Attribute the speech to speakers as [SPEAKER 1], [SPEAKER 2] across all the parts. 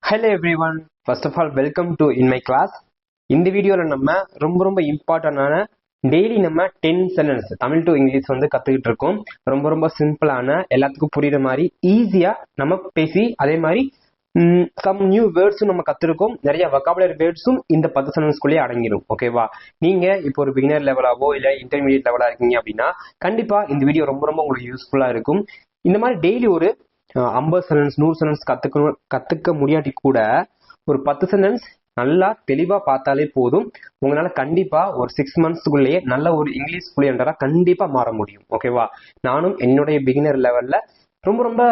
[SPEAKER 1] Hello everyone. First of all, welcome to in my class. இந்த வீடியோல நம்ம ரொம்ப இம்பார்ட்டன்டான டெய்லி நம்ம 10 சென்டென்ஸ் தமிழ் டு இங்கிலீஷ் வந்து கத்துக்கிட்டு இருக்கோம். ரொம்ப சிம்பிளான எல்லாத்துக்கும் புரியுற மாதிரி ஈஸியா நம்ம பேசி அதே மாதிரி சம் நியூ வேர்ட்ஸும் நம்ம கத்துருக்கோம். நிறைய வொக்காபுலரி வேர்ட்ஸும் இந்த 10 சென்டென்ஸ்குள்ளேயே அடங்கிடும். ஓகேவா? நீங்க இப்போ ஒரு பிகினர் லெவலாவோ இல்ல இன்டர்மீடியட் லெவலா இருக்கீங்க அப்படின்னா கண்டிப்பா இந்த வீடியோ ரொம்ப உங்களுக்கு யூஸ்ஃபுல்லா இருக்கும். இந்த மாதிரி டெய்லி ஒரு 50 சென்டென்ஸ் 100 சென்டென்ஸ் கத்துக்க முடியாட்டி கூட ஒரு 10 சென்டென்ஸ் நல்லா தெளிவா பார்த்தாலே போதும். உங்களால கண்டிப்பா ஒரு 6 மந்த்ஸ்க்குள்ளேயே நல்ல ஒரு இங்கிலீஷ் ஃப்ளூயண்டரா கண்டிப்பா மாற முடியும். ஓகேவா? நானும் என்னுடைய பிகினர் லெவல்ல ரொம்ப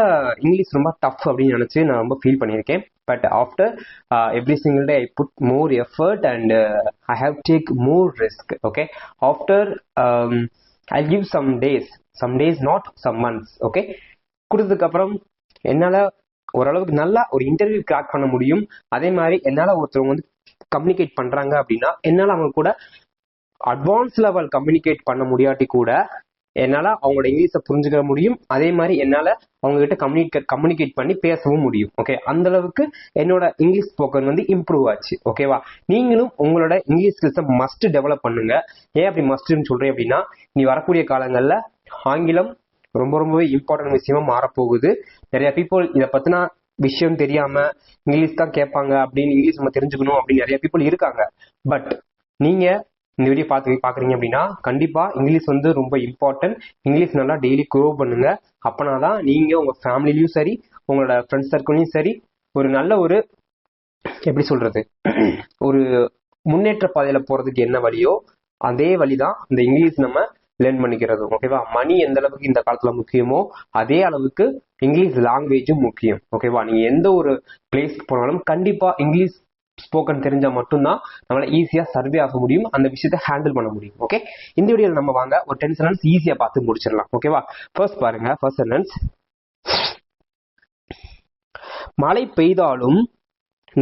[SPEAKER 1] இங்கிலீஷ் ரொம்ப டஃப் அப்படின்னு நினைச்சு நான் ரொம்ப ஃபீல் பண்ணியிருக்கேன். But after every single day I put more effort and I have take more risk. Okay, after I give some days not some months. Okay, கொடுத்ததுக்கு அப்புறம் என்னால ஓரளவுக்கு நல்லா ஒரு இன்டர்வியூ கிராக் பண்ண முடியும். அதே மாதிரி என்னால ஒருத்தவங்க வந்து கம்யூனிகேட் பண்றாங்க அப்படின்னா என்னால அவங்க கூட அட்வான்ஸ் லெவல் கம்யூனிகேட் பண்ண முடியாட்டி கூட என்னால அவங்களோட இங்கிலீஷை புரிஞ்சுக்க முடியும். அதே மாதிரி என்னால அவங்க கிட்ட கம்யூனிகேட் பண்ணி பேசவும் முடியும். ஓகே, அந்த அளவுக்கு என்னோட இங்கிலீஷ் ஸ்போக்கன் வந்து இம்ப்ரூவ் ஆச்சு. ஓகேவா? நீங்களும் உங்களோட இங்கிலீஷ் ஸ்கில்ஸை மஸ்ட் டெவலப் பண்ணுங்க. ஏன் அப்படி மஸ்ட்னு சொல்றேன் அப்படின்னா நீ வரக்கூடிய காலங்கள்ல ஆங்கிலம் ரொம்பவே இம்பார்ட்டன்ட் விஷயமா மாறப்போகுது. நிறைய பீப்புள் இதை பத்தின விஷயம் தெரியாம இங்கிலீஷ் தான் கேட்பாங்க அப்படின்னு இங்கிலீஷ் நம்ம தெரிஞ்சுக்கணும் அப்படின்னு நிறைய பீப்புள் இருக்காங்க. பட் நீங்க இந்த வீடியோ பாக்குறீங்க அப்படின்னா கண்டிப்பா இங்கிலீஷ் வந்து ரொம்ப இம்பார்ட்டன்ட். இங்கிலீஷ் நல்லா டெய்லி க்ரோ பண்ணுங்க. அப்பனாதான் நீங்க உங்க ஃபேமிலிலையும் சரி உங்களோட ஃப்ரெண்ட்ஸ் சர்க்கிளையும் சரி ஒரு நல்ல ஒரு எப்படி சொல்றது ஒரு முன்னேற்ற பாதையில போறதுக்கு என்ன வழியோ அதே வழிதான் இந்த இங்கிலீஷ் நம்ம லேர்ன் பண்ணிக்கிறது. ஓகேவா? மணி எந்த அளவுக்கு இந்த காலத்துல முக்கியமோ அதே அளவுக்கு இங்கிலீஷ் லாங்குவேஜும் முக்கியம். ஓகேவா? நீங்க எந்த ஒரு பிளேஸ்க்கு போனாலும் கண்டிப்பா இங்கிலீஷ் ஸ்போக்கன் தெரிஞ்சா மட்டும்தான் நம்மளால ஈஸியா சர்வே ஆக முடியும், அந்த விஷயத்தை ஹேண்டில் பண்ண முடியும். ஓகே, இந்த வீடியோல நம்ம வாங்க ஒரு 10 சென்டென்ஸ் ஈஸியா பார்த்து முடிச்சிடலாம். ஓகேவா? ஃபர்ஸ்ட் பாருங்க, ஃபர்ஸ்ட் சென்டென்ஸ், மழை பெய்தாலும்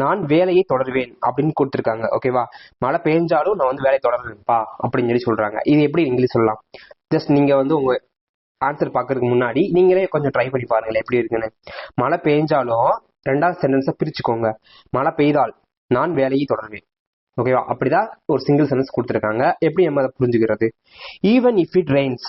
[SPEAKER 1] நான் வேலையை தொடருவேன் அப்படின்னு கொடுத்துருக்காங்க. ஓகேவா? மழை பெஞ்சாலும் நான் வந்து வேலையை தொடருவேன்ப்பா அப்படின்னு சொல்லி சொல்றாங்க. இது எப்படி இங்கிலீஷ் சொல்லலாம்? ஜஸ்ட் நீங்க வந்து உங்க ஆன்சர் பாக்குறதுக்கு முன்னாடி நீங்களே கொஞ்சம் ட்ரை பண்ணி பாருங்களேன் எப்படி இருக்குன்னு. மழை பெஞ்சாலும் ரெண்டாவது சென்டென்ஸை பிரிச்சுக்கோங்க. மழை பெய்தால் நான் வேலையை தொடருவேன். ஓகேவா? அப்படிதான் ஒரு சிங்கிள் சென்டென்ஸ் கொடுத்துருக்காங்க. எப்படி நம்ம அதை புரிஞ்சுக்கிறது? ஈவன் இஃப் இட் ரெயின்ஸ்,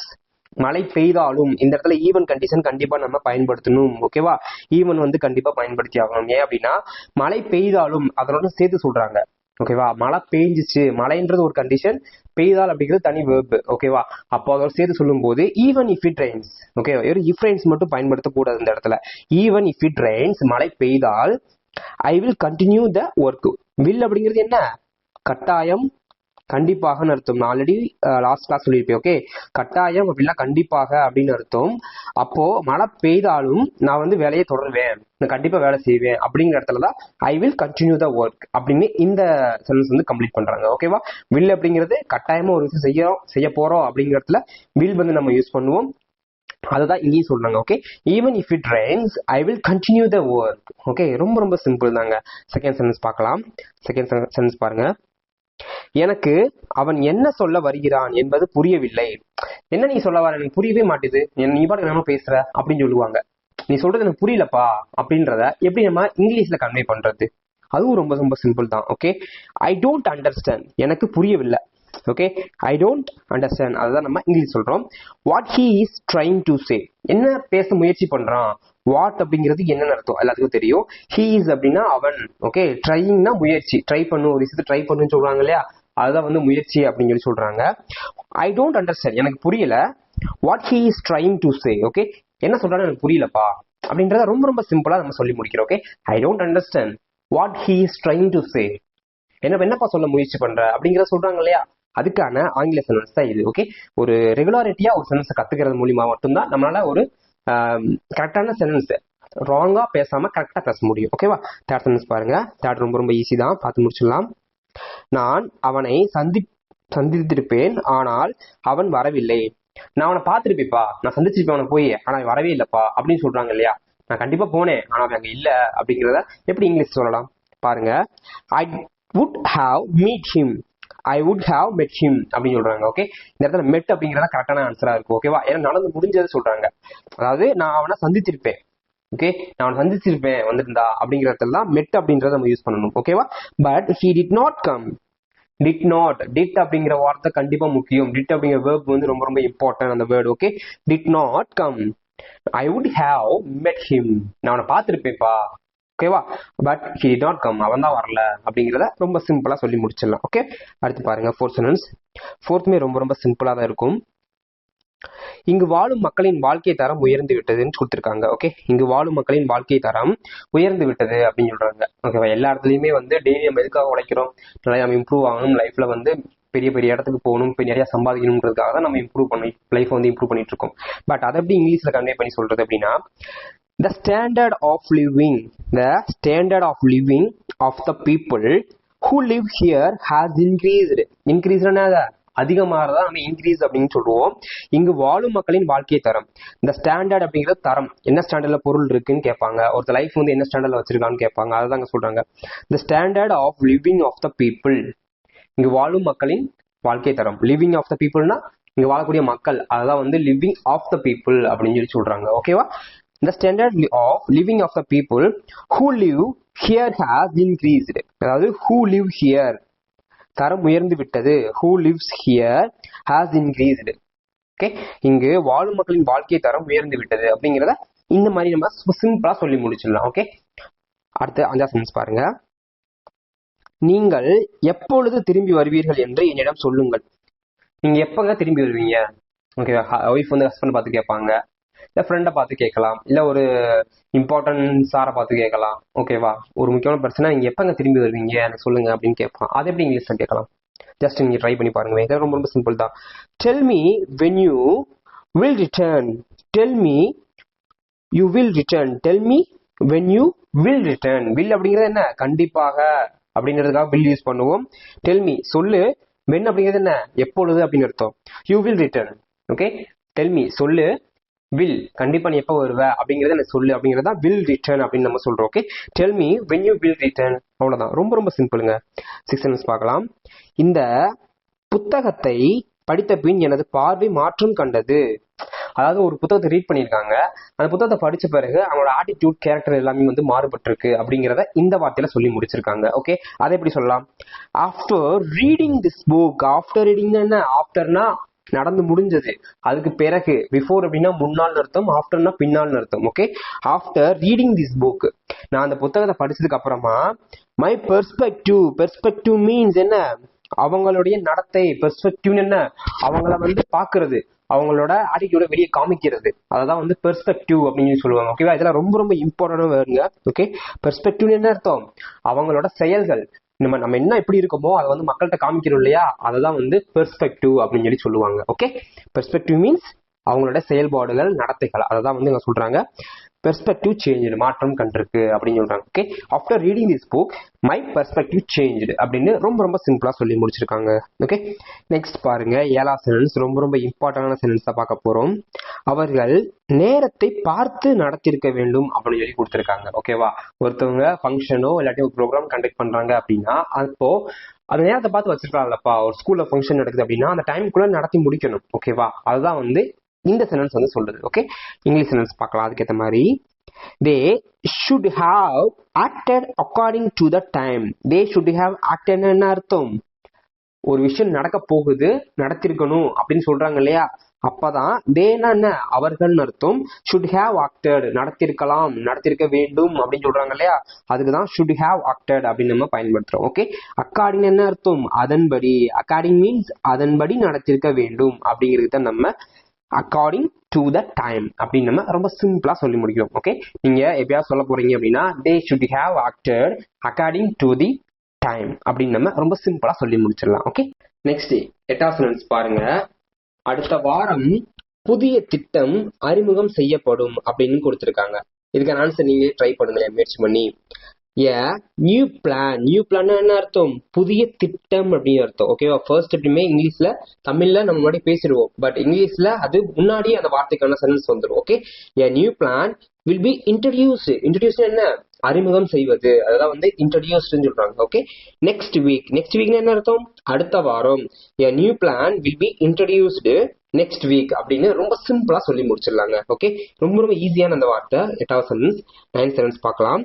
[SPEAKER 1] மழை பெய்தாலும் இந்த இடத்துல ஈவன் கண்டிஷன் கண்டிப்பா நம்ம பயன்படுத்தணும். ஓகேவா? ஈவன் வந்து கண்டிப்பா பயன்படுத்தி ஆகணும். ஏன் அப்படின்னா மழை பெய்தாலும் அதனோட சேர்த்து சொல்றாங்க. ஓகேவா? மழை பெய்ஞ்சிச்சு, மழைன்றது ஒரு கண்டிஷன், பெய்தால் அப்படிங்கிறது தனி வேர்ப். ஓகேவா? அப்போ அதோட சேர்த்து சொல்லும் போது even if it Reigns, okay, வெறும் இஃப் ரெயின்ஸ் மட்டும் பயன்படுத்தக்கூடாது இந்த இடத்துல. ஈவன் இஃப் இட் ரெயின்ஸ், மழை பெய்தால் I will continue the work. Will அப்படிங்கிறது என்ன? கட்டாயம், கண்டிப்பாக அர்த்தம். நான் ஆல்ரெடி லாஸ்ட் கிளாஸ் சொல்லியிருப்பேன். ஓகே, கட்டாயம் அப்படின்னா கண்டிப்பாக அப்படின்னு அர்த்தம். அப்போ மழை பெய்தாலும் நான் வந்து வேலையை தொடருவேன், நான் கண்டிப்பா வேலை செய்வேன் அப்படிங்கிற இடத்துலதான் ஐ வில் கண்டினியூ த ஒர்க் அப்படின்னு இந்த சென்டென்ஸ் வந்து கம்ப்ளீட் பண்றாங்க. ஓகேவா? வில் அப்படிங்கிறது கட்டாயமா ஒரு விஷயம் செய்ய போறோம் அப்படிங்கிறதுல வில் வந்து நம்ம யூஸ் பண்ணுவோம். அதுதான் இங்கேயும் சொல்றாங்க. Okay, even if it Reigns I will continue the work. Okay, ரொம்ப சிம்பிள் தாங்க. செகண்ட் சென்டென்ஸ் பார்க்கலாம். செகண்ட் சென்டென்ஸ் பாருங்க, எனக்கு அவன் என்ன சொல்ல வருகிறான் என்பது புரியவில்லை. என்ன நீ சொல்ல வர, எனக்கு புரியவே மாட்டேது, நீ பாட்டு நம்ம பேசுற அப்படின்னு சொல்லுவாங்க. நீ சொல்றது எனக்கு புரியலப்பா அப்படின்றத எப்படி நம்ம இங்கிலீஷ்ல கன்வே பண்றது? அதுவும் ரொம்ப சிம்பிள் தான். ஓகே, ஐ டோன்ட் அண்டர்ஸ்டாண்ட், எனக்கு புரியவில்லை. ஓகே, ஐ டோன்ட் அண்டர்ஸ்டாண்ட், அதுதான் நம்ம இங்கிலீஷ் சொல்றோம். What he is trying to say, என்ன பேச முயற்சி பண்றான். வாட் அப்படிங்கிறது என்னன்னு அர்த்தம் எல்லாத்துக்கும் தெரியும். ஹி இஸ் அப்படின்னா அவன். ஓகே, ட்ரைங்னா முயற்சி, ட்ரை பண்ணு, ஒரு விஷயத்தை ட்ரை பண்ணுன்னு சொல்றாங்க இல்லையா, அதுதான் வந்து முயற்சி அப்படின்னு சொல்லி சொல்றாங்க. ஐ டோன்ட் அண்டர்ஸ்டாண்ட், எனக்கு புரியல. What he is trying to say, okay, என்ன சொல்றான்னு எனக்கு புரியலப்பா அப்படின்றத ரொம்ப சிம்பிளா நம்ம சொல்லி முடிக்கிறோம். Okay, I don't understand what he is trying to say, என்னப்பா சொல்ல முயற்சி பண்ற அப்படிங்கிறத சொல்றாங்க இல்லையா, அதுக்கான ஆங்கில சென்டென்ஸ் தான் இது. ஓகே, ஒரு ரெகுலாரிட்டியா ஒரு சென்டென்ஸ் கத்துக்கிறது மூலியமா மட்டும்தான் நம்மளால ஒரு கரெக்டான சென்டென்ஸ் ராங்கா பேசாம கரெக்டா பேச முடியும். ஓகேவா? தேர்ட் சென்டென்ஸ் பாருங்க. தேர்ட் ரொம்ப ஈஸி தான், பார்த்து முடிச்சிடலாம். நான் அவனை சந்தித்திருப்பேன் ஆனால் அவன் வரவில்லை. நான் அவனை பார்த்திருப்பேப்பா, நான் சந்திச்சிருப்பேன் அவனை போய், ஆனா வரவே இல்லப்பா அப்படின்னு சொல்றாங்க இல்லையா. நான் கண்டிப்பா போனேன் ஆனா அவன் அங்க இல்ல அப்படிங்கிறத எப்படி இங்கிலீஷ் சொல்லலாம் பாருங்க. I would have meet him, I would have மெட் ஹிம் அப்படின்னு சொல்றாங்க. ஓகே, இந்த இடத்துல மெட் அப்படிங்கிறத கரெக்டான ஆன்சரா இருக்கும். ஓகேவா? ஏன்னா நடந்து முடிஞ்சது சொல்றாங்க. அதாவது நான் அவனை சந்திச்சிருப்பேன், ஓகே, நான் சந்திச்சிருப்பேன் வந்திருந்தா அப்படிங்கறதெல்லாம் மெட் அப்படின்றத நம்ம யூஸ் பண்ணணும். ஓகேவா? But he did not come. did not, did அப்படிங்கிற வார்த்தை கண்டிப்பா முக்கியம். did அப்படிங்கிற verb வந்து ரொம்ப ரொம்ப இம்பார்ட்டன்ட் அந்த word. Okay, did not come. I would have met him. நான் அவனை பார்த்திருப்பேன்ப்பா. ஓகேவா? But he did not come. அவன் தான் வரல அப்படிங்கிறத ரொம்ப சிம்பிளா சொல்லி முடிச்சிடலாம். ஓகே, அடுத்து பாருங்க ஃபோர்த் சென்டென்ஸ். ஃபோர்த்துமே ரொம்ப ரொம்ப சிம்பிளா தான் இருக்கும். இங்கு வாழும் மக்களின் வாழ்க்கை தரம் உயர்ந்து விட்டதுன்னு கொடுத்துருக்காங்க. ஓகே, இங்கு வாழும் மக்களின் வாழ்க்கை தரம் உயர்ந்து விட்டது அப்படின்னு சொல்றாங்க. ஓகேவா? எல்லா இடத்துலயுமே வந்து டெய்லி நம்ம எதுக்காக உழைக்கிறோம்? நிறைய நம்ம இம்ப்ரூவ் ஆகணும், லைஃப்ல வந்து பெரிய பெரிய இடத்துக்கு போகணும், இப்போ நிறைய சம்பாதிக்கணுன்றதுக்காக தான் நம்ம இம்ப்ரூவ் பண்ணி லைஃப் வந்து இம்ப்ரூவ் பண்ணிட்டு இருக்கோம். பட் அதை எப்படி இங்கிலீஷ்ல கன்வே பண்ணி சொல்றது அப்படின்னா, the standard of living of the people who live here has increased. அதிகமாகறதா நம்ம இன்க்ரீஸ் அப்படின்னு சொல்லுவோம். இங்கு வாழும் மக்களின் வாழ்க்கை தரம். இந்த ஸ்டாண்டர்ட் அப்படிங்கிறது தரம். என்ன ஸ்டாண்டர்ட்ல பொருள் இருக்குன்னு கேட்பாங்க. ஒருத்தர் லைஃப் வந்து என்ன ஸ்டாண்டர்ட்ல வச்சிருக்கான்னு கேட்பாங்க. அதுதாங்க சொல்றாங்க. The standard of living of the people. இங்கு வாழும் மக்களின் வாழ்க்கை தரம். லிவிங் ஆஃப் த பீப்புள்னா இங்க வாழக்கூடிய மக்கள், அதான் வந்து லிவிங் ஆஃப் த பீப்புள் அப்படின்னு சொல்லி சொல்றாங்க. ஓகேவா? The standard of living of the people who live here has increased. அதாவது who live here தரம் உயர்ந்து விட்டது. who lives here has increased. Okay, இங்கு வாழும் மக்களின் வாழ்க்கை தரம் உயர்ந்து விட்டது அப்படிங்கிறத இந்த மாதிரி நம்ம சிம்பிளா சொல்லி முடிச்சிடலாம். ஓகே, அடுத்து 5வது சென்டென்ஸ் பாருங்க. நீங்கள் எப்பொழுது திரும்பி வருவீர்கள் என்று என்னிடம் சொல்லுங்கள். நீங்க எப்பங்க திரும்பி வருவீங்க? ஓகே, ஒய்ஃப் வந்து ஹஸ்பண்ட் பார்த்து கேட்பாங்க, இல்லை ஃப்ரெண்டை பார்த்து கேட்கலாம், இல்லை ஒரு இம்பார்ட்டன்ட் சாரை பார்த்து கேட்கலாம். ஓகேவா? ஒரு முக்கியமான பிரச்சனை, நீங்க எப்பங்க திரும்பி வருவீங்க எனக்கு சொல்லுங்க அப்படின்னு கேட்பான். அது எப்படி இங்கிலீஷ்ல கேட்கலாம்? ஜஸ்ட் நீங்க ட்ரை பண்ணி பாருங்க. இது ரொம்ப ரொம்ப சிம்பிள் தான். Tell me when you will return. Tell me you will return. Tell me when you will return. Will அப்படிங்கிறது என்ன? கண்டிப்பாக அப்படிங்கிறதுக்காக வில் யூஸ் பண்ணுவோம். டெல் மீ சொல்லு. வென் அப்படிங்கிறது என்ன? எப்பொழுது அப்படின்னு அர்த்தம். You will return. Okay, tell me சொல்லு. வில் கண்டிப்பா நீ எப்போ வருவ அப்படிங்கறத எனக்கு சொல்லு அப்படிங்கறதா வில் ரிட்டர்ன் அப்படின்னு நம்ம சொல்றோம். Okay, tell me when you will return. அவ்வளவுதான், ரொம்ப ரொம்ப சிம்பிளுங்க. 6th சென்டென்ஸ் பார்க்கலாம். இந்த புத்தகத்தை படித்த பின் எனது பார்வை மாற்றம் கண்டது. அதாவது ஒரு புத்தகத்தை ரீட் பண்ணியிருக்காங்க, அந்த புத்தகத்தை படிச்ச பிறகு அவங்களோட ஆட்டிடியூட், கேரக்டர் எல்லாமே வந்து மாறுபட்டிருக்கு அப்படிங்கிறத இந்த வார்த்தையில சொல்லி முடிச்சிருக்காங்க. ஓகே, அதை எப்படி சொல்லலாம்? After reading this book. After reading என்ன? ஆஃப்டர்னா நடந்து முடிஞ்சது, அதுக்கு பிறகு. பிஃபோர் அப்படின்னா முன்னாள் அர்த்தம், ஆஃப்டர்னா பின்னால் அர்த்தம். Okay, after reading this book, நான் அந்த புத்தகத்தை படிச்சதுக்கு அப்புறமா மை பெர்ஸ்பெக்டிவ் மீன்ஸ் என்ன? அவங்களுடைய நடத்தை. பெர்ஸ்பெக்டிவ் என்ன? அவங்கள வந்து பாக்குறது, அவங்களோட ஆட்டிடியூட வெளியே காமிக்கிறது, அதான் வந்து பெர்ஸ்பெக்டிவ் அப்படின்னு சொல்லுவாங்க. ஓகேவா? இதெல்லாம் ரொம்ப ரொம்ப இம்பார்ட்டன்டா வருங்க. ஓகே, பெர்ஸ்பெக்டிவ் என்ன அர்த்தம்? அவங்களோட செயல்கள், நம்ம என்ன எப்படி இருக்கோமோ அதை வந்து மக்கள்கிட்ட காமிக்கிறோம் இல்லையா, அததான் வந்து பெர்ஸ்பெக்டிவ் அப்படின்னு சொல்லி சொல்லுவாங்க. ஓகே, பெர்ஸ்பெக்டிவ் மீன்ஸ் அவங்களோட செயல்பாடுகள், நடத்தைகள், அதான் வந்து இங்க சொல்றாங்க. பெர்ஸ்பெக்டிவ் சேஞ்ச், மாற்றம் கண்டிருக்கு அப்படின்னு சொல்றாங்க. Okay, after reading this book my perspective change அப்படின்னு ரொம்ப ரொம்ப சிம்பிளா சொல்லி முடிச்சிருக்காங்க. ஓகே, நெக்ஸ்ட் பாருங்க 7வது சென்டென்ஸ். ரொம்ப ரொம்ப இம்பார்ட்டன்டான சென்டென்ஸ் தான் பார்க்க போறோம். அவர்கள் நேரத்தை பார்த்து நடத்திருக்க வேண்டும் அப்படின்னு சொல்லி கொடுத்திருக்காங்க. ஓகேவா? ஒருத்தவங்க ஃபங்க்ஷனோ இல்லாட்டி ஒரு ப்ரோக்ராம் கண்டக்ட் பண்றாங்க அப்படின்னா, அப்போ அந்த நேரத்தை பார்த்து வச்சிருக்காங்கல்லப்பா. ஒரு ஸ்கூல்ல ஃபங்க்ஷன் நடக்குது அப்படின்னா அந்த டைமுக்குள்ள நடத்தி முடிக்கணும். ஓகேவா? அதுதான் வந்து இந்த சென்டென்ஸ் வந்து சொல்றது. ஓகே, இங்கிலீஷ் சென்டென்ஸ் பார்க்கலாம். அதுக்கேற்ற மாதிரி they should have acted according to the time. they should have acted என்ன அர்த்தம்? ஒரு விஷயம் நடக்க போகுது, நடத்திருக்கணும் அப்படின்னு சொல்றாங்க இல்லையா, அப்பதான் தேனா என்ன? அவர்கள் அர்த்தம். should have acted நடத்திருக்கலாம், நடத்திருக்க வேண்டும் அப்படின்னு சொல்றாங்க இல்லையா, அதுக்குதான் should have acted அப்படின்னு நம்ம பயன்படுத்துறோம். ஓகே, அக்கார்டிங் என்ன அர்த்தம்? அதன்படி. அக்கார்டிங் மீன்ஸ் அதன்படி நடத்திருக்க வேண்டும் அப்படிங்கிறது தான் நம்ம அக்கார்டிங் டு த டைம் அப்படின்னு நம்ம ரொம்ப சிம்பிளா சொல்லி முடிக்கிறோம். ஓகே, நீங்க எப்பயாவது சொல்ல போறீங்க அப்படின்னா they should have acted according to the time அப்படின்னு நம்ம ரொம்ப சிம்பிளா சொல்லி முடிச்சிடலாம். ஓகே, நெக்ஸ்ட் 8வது சென்டென்ஸ் பாருங்க. அடுத்த வாரம் புதிய திட்டம் அறிமுகம் செய்யப்படும் அப்படின்னு கொடுத்திருக்காங்க. இதுக்கான ஆன்சர் நீங்க ட்ரை பண்ணுங்க முயற்சி பண்ணி. New plan. நியூ பிளான் என்ன அர்த்தம்? புதிய திட்டம் அப்படின்னு அர்த்தம். ஓகேவா? ஃபர்ஸ்ட் எப்படியுமே இங்கிலீஷ்ல, தமிழ்ல நம்ம முன்னாடி பேசிடுவோம், பட் இங்கிலீஷ்ல அது முன்னாடி அந்த வார்த்தைக்கான சென்டென்ஸ் வந்துடும். Okay, new plan will be introduced. Introduce என்ன? அறிமுகம் செய்வது, அதான் வந்து இன்ட்ரடியூஸ்ட்னு சொல்றாங்க. Okay, next week. நெக்ஸ்ட் வீக்னா என்ன அர்த்தம்? அடுத்த வாரம். New plan will be introduced next week அப்படின்னு ரொம்ப சிம்பிளா சொல்லி முடிச்சிடலாங்க. ஓகே, ரொம்ப ரொம்ப ஈஸியான அந்த வார்த்தை. 8வது சென்டென்ஸ். 9th சென்டென்ஸ் பார்க்கலாம்.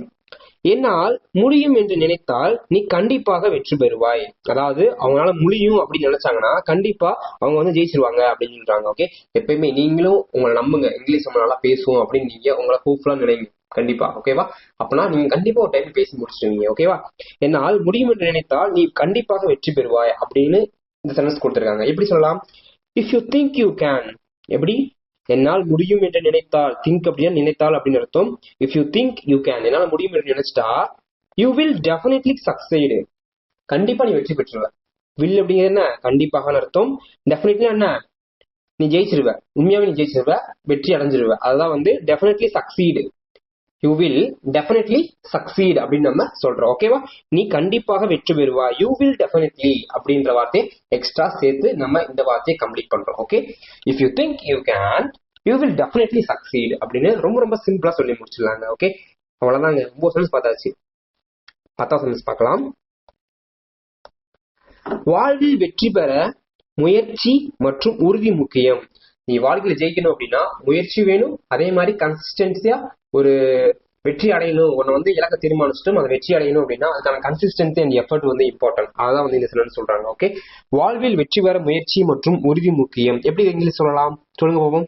[SPEAKER 1] என்னால் முடியும் என்று நினைத்தால் நீ கண்டிப்பாக வெற்றி பெறுவாய். அதாவது அவங்களால முடியும் அப்படின்னு நினைச்சாங்கன்னா கண்டிப்பா அவங்க வந்து ஜெயிச்சிருவாங்க அப்படின்னு சொல்றாங்க. ஓகே, எப்பயுமே நீங்களும் உங்களை நம்புங்க, இங்கிலீஷ் நம்ம நல்லா பேசுவோம் அப்படின்னு நீங்க உங்களை ஹோப்ஃபுல்லா நினைங்க கண்டிப்பா. ஓகேவா? அப்பனா நீங்க கண்டிப்பா ஒரு டைம் பேசி முடிச்சிருவீங்க. ஓகேவா? என்னால் முடியும் என்று நினைத்தால் நீ கண்டிப்பாக வெற்றி பெறுவாய் அப்படின்னு இந்த சென்டென்ஸ் கொடுத்திருக்காங்க. எப்படி சொல்லலாம்? If you think you can. எப்படி? என்னால் முடியும் என்று நினைத்தால், திங்க் அப்படின்னா நினைத்தால் அப்படின்னு அர்த்தம். If you think you can, என்னால் முடியும் என்று நினைச்சிட்டா யூ வில் டெஃபினெட்லி சக்சீட். கண்டிப்பா நீ வெற்றி பெற்றுருவ. வில் அப்படிங்கிறது என்ன? கண்டிப்பாக அர்த்தம். டெஃபினெட்லி என்ன? நீ ஜெயிச்சிருவ, உண்மையாவே நீ ஜெயிச்சிருவ, வெற்றி அடைஞ்சிருவ. அதுதான் வந்து definitely succeed. You will definitely succeed அப்படின்னு நம்ம சொல்றோம். ஓகேவா? நீ கண்டிப்பாக வெற்றி பெறுவா. யூ வில் டெஃபினெட்லி அப்படின்ற வார்த்தையை எக்ஸ்ட்ரா சேர்த்து நம்ம இந்த வார்த்தையை கம்ப்ளீட் பண்றோம். Okay, if you think you can you will definitely succeed அப்படின்னு ரொம்ப ரொம்ப சிம்பிளா சொல்லி முடிச்சிடலாங்க. ஓகே, அவ்வளவுதாங்க. 9 சென்டென்ஸ் பார்த்தாச்சு. 10வது சென்டென்ஸ் பார்க்கலாம். வாழ்வில் வெற்றி பெற முயற்சி மற்றும் உறுதி முக்கியம். நீ வாழ்க்கையில ஜெயிக்கணும் அப்படின்னா முயற்சி வேணும், அதே மாதிரி கன்சிஸ்டன்சியா ஒரு வெற்றி அடையணும். ஒன்னு வந்து இலக்க தீர்மானிச்சிட்டும் அதை வெற்றி அடையணும் அப்படின்னா அதுக்கான கன்சிஸ்டன்சி அண்ட் எஃபர்ட் வந்து இம்பார்ட்டன்ட். அதான் வந்து இந்த சென்டென்ஸ் சொல்றாங்க. ஓகே, வாழ்வில் வெற்றி பெற முயற்சி மற்றும் உறுதி முக்கியம். எப்படி இங்கிலீஷ் சொல்லலாம்? சொல்லுங்க போவோம்.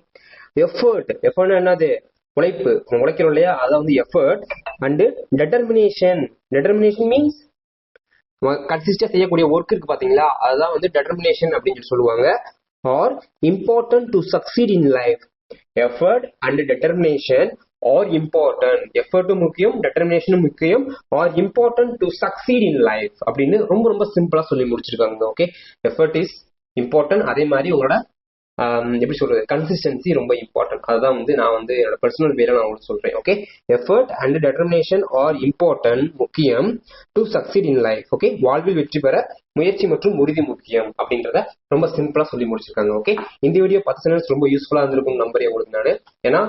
[SPEAKER 1] எஃபர்ட். எஃபர்ட் என்னது? உழைப்பு. உழைக்கிறோம் இல்லையா? அதான் வந்து effort. And determination. Determination means கன்சிஸ்டா செய்யக்கூடிய ஒர்க் இருக்கு பாத்தீங்களா, அதுதான் வந்து டெட்டர்மினேஷன் அப்படின்னு சொல்லுவாங்க. Are important to succeed in life. Effort and determination are important. எஃபர்ட்டும் முக்கியம், டெட்டர்மினேஷனும் முக்கியம். Are important to succeed in life அப்படின்னு ரொம்ப ரொம்ப சிம்பிளா சொல்லி முடிச்சிருக்காங்க. ஓகே, எஃபர்ட் இஸ் இம்பார்ட்டன்ட், அதே மாதிரி உங்களோட எப்படி சொல்றது, கன்சிஸ்டன்சி ரொம்ப இம்பார்ட்டன்ட். அதுதான் வந்து நான் வந்து என்னோட பர்சனல் வேலை நான் உங்களுக்கு சொல்றேன். Okay, effort and determination are important, முக்கியம், to succeed in life. Okay, வாழ்வில் வெற்றி பெற முயற்சி மற்றும் உறுதி முக்கியம் அப்படின்றத ரொம்ப சிம்பிளா சொல்லி முடிச்சிருக்காங்க. ஓகே, இந்த வீடியோ 10 சென்டென்ஸ் ரொம்ப யூஸ்ஃபுல்லா இருந்திருக்கும் நம்பர் உங்களுக்கு நான். ஏன்னா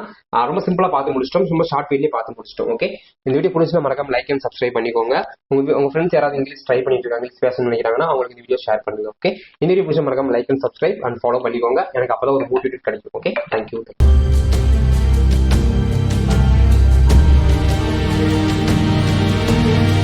[SPEAKER 1] ரொம்ப சிம்பிளா பார்த்து முடிச்சிட்டோம், ரொம்ப ஷார்ட் வீடியோலயே பார்த்து முடிச்சிட்டோம். ஓகே, இந்த வீடியோ பிடிச்சினா மறக்காம லைக் அண்ட் சப்ஸ்கிரைப் பண்ணிக்கோங்க. உங்க ஃப்ரெண்ட்ஸ் யாராவது இங்கிலீஷ் ட்ரை பண்ணிட்டு இருக்காங்க, இங்கிலீஷ் பேசணும்னு நினைக்கிறாங்கன்னா அவங்களுக்கு இந்த வீடியோ ஷேர் பண்ணுங்க. ஓகே, இந்த வீடியோ பிடிச்சா மறக்காம like and subscribe and follow பண்ணிக்கோங்க. எனக்கு அப்பதான் ஒரு மோட்டிவேட் கிடைக்கும். Okay, thank you.